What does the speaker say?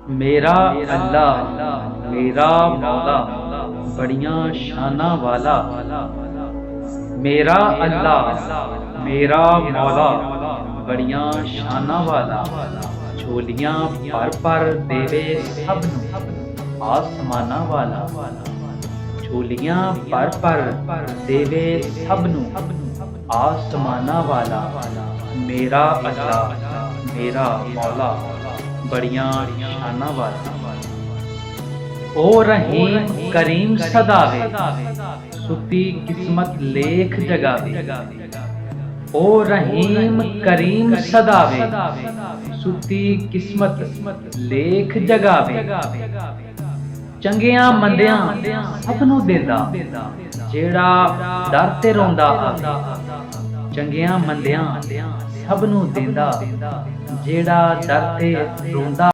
मेरा अल्लाह मेरा मौला बड़ियां शाना वाला। मेरा अल्लाह मेरा मौला बड़ियां शाना वाला। झोलियां पर देवे सब नूं आसमाना वाला। झोलियां पर देवे सब नूं आसमाना वाला। मेरा अल्लाह मेरा मौला बड़ियां शाना वाला। ओ रहीम करीम सदावे सुती किस्मत लेख जगावे। ओ रहीम करीम सदावे सुती किस्मत लेख जगावे। चंगियां मंदियां सबनूं देंदा जेड़ा दर ते रोंदा आवे। चंगियां मंदियां सबनूं देंदा जेड़ा दर ते रोंदा